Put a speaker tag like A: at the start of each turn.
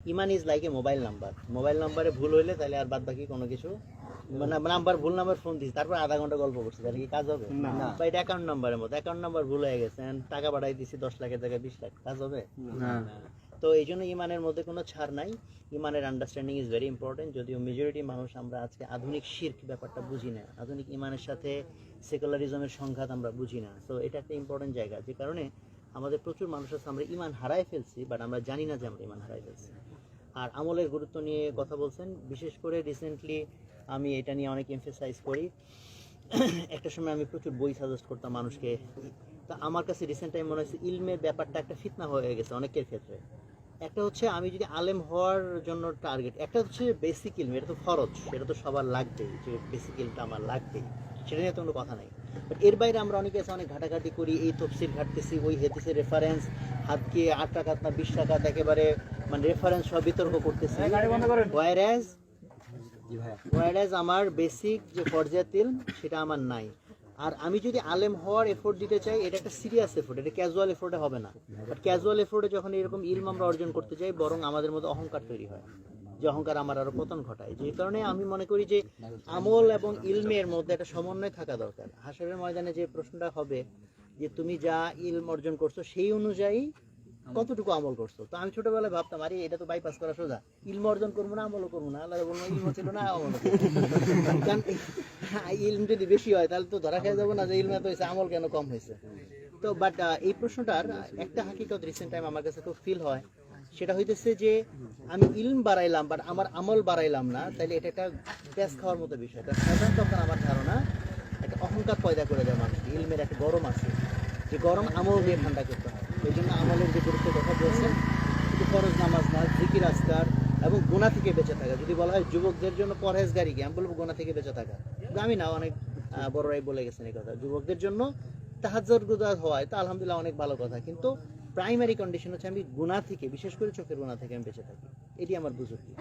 A: Iman is like a mobile number. Mobile নাম্বারে ভুল হইলে তাহলে আর বাদ বাকি কোনো কিছু মানে নাম্বার ভুল নাম্বার ফোন দিচ্ছি তারপর আধা ঘন্টা গল্প করছি তাহলে কি কাজ হবে? বা এটা অ্যাকাউন্ট নাম্বারের মতো, অ্যাকাউন্ট নাম্বার ভুল হয়ে গেছে, টাকা পাঠাই দিচ্ছি 10 লাখের জায়গায় 20 লাখ, কাজ হবে না। তো এই জন্য ইমানের মধ্যে কোনো ছাড় নাই। ইমানের আন্ডারস্ট্যান্ডিং ইজ ভেরি ইম্পর্টেন্ট। যদিও মেজরিটি মানুষ আমরা আজকে আধুনিক শিরক ব্যাপারটা বুঝি না, আধুনিক ইমানের সাথে সেকুলারিজমের সংঘাত আমরা বুঝি না। তো এটা একটা ইম্পর্টেন্ট জায়গা, যে কারণে আমাদের প্রচুর মানুষ আছে আমরা ইমান হারাই ফেলছি, বাট আমরা জানি না যে আমরা ইমান হারাই ফেলছি। আর আমলের গুরুত্ব নিয়ে কথা বলছেন, বিশেষ করে রিসেন্টলি আমি এটা নিয়ে অনেক এমফেসাইজ করি। একটা সময় আমি প্রচুর বই সাজেস্ট করতাম মানুষকে। তা আমার কাছে রিসেন্ট টাইম মনে হচ্ছে ইলমের ব্যাপারটা একটা ফিতনা হয়ে গেছে অনেকের ক্ষেত্রে। একটা হচ্ছে আমি যদি আলেম হওয়ার জন্য টার্গেট, একটা হচ্ছে বেসিক ইলম, এটা তো ফরজ, সেটা তো সবার লাগবেই, যে বেসিক ইলমটা আমার লাগবেই, সেটা নিয়ে তো কোনো কথা নাই। বাট এর বাইরে আমরা অনেকে আছে অনেক ঘাটাঘাটি করি, এই তফসির ঘাটতেছি, ওই হেদিসের রেফারেন্স, হাতকে 8 টাকা না 20 টাকা একেবারে মানে রেফারেন্স সব বিতর্ক করতেছি। ওয়াইরাজ আমার বেসিক যে ফরজিয়াত ইলম সেটা আমার নাই। আর আমি যদি আলেম হওয়ার এফোর্ট দিতে চাই, এটা একটা সিরিয়াস এফোর্ট, এটা ক্যাজুয়াল এফোর্টে হবে না। বাট ক্যাজুয়াল এফোর্টে যখন এরকম ইলম আমরা অর্জন করতে চাই, বরং আমাদের মধ্যে অহংকার তৈরি হয়, যে অহংকার আমার আরো পতন ঘটায়। যে কারণে আমি মনে করি যে আমল এবং ইলমের মধ্যে একটা সমন্বয় থাকা দরকার। হাসরের ময়দানে যে প্রশ্নটা হবে যে তুমি যা ইলম অর্জন করছো সেই অনুযায়ী কতটুকু আমল করছো। তো আমি ছোটবেলায় ভাবতাম আরে এটা তো বাইপাস করা সোজা, ইলম অর্জন করবো না আমলও করবো না, আল্লাহ বলবো ইলম ছিল না আমল। কারণ ইলম যদি বেশি হয় তাহলে তো ধরা খেয়ে যাবো না যে ইলম এত হয়েছে আমল কেন কম হয়েছে। তো বাট এই প্রশ্নটার একটা হাকিকত রিসেন্ট টাইম আমার কাছে খুব ফিল হয়, সেটা হইতেছে যে আমি ইলম বাড়াইলাম বাট আমার আমল বাড়াইলাম না, তাহলে এটা একটা গ্যাস খাওয়ার মতো বিষয়। কারণ সাধারণত আমার ধারণা একটা অহংকার পয়দা করে দেয় মানুষ। ইলমের একটা গরম আছে, যে গরম আমল দিয়ে ঠান্ডা করতে হয়। এই জন্য আমলের যে গুরুত্বের কথা বলছেন, কিন্তু ফরজ নামাজ না, জিকির আজকার এবং গুনাহ থেকে বেঁচে থাকা। যদি বলা হয় যুবকদের জন্য পরহেজগারি কি, আমি বলবো গুনাহ থেকে বেঁচে থাকা। আমি না, অনেক বড়রাই বলে গেছেন এই কথা। যুবকদের জন্য তাহাজ্জুদ গুজার হয় তো আলহামদুলিল্লাহ অনেক ভালো কথা, কিন্তু প্রাইমারি কন্ডিশন হচ্ছে আমি গুনাহ থেকে, বিশেষ করে চোখের গুনাহ থেকে আমি বেঁচে থাকি। এটি আমার বুঝুর্গি।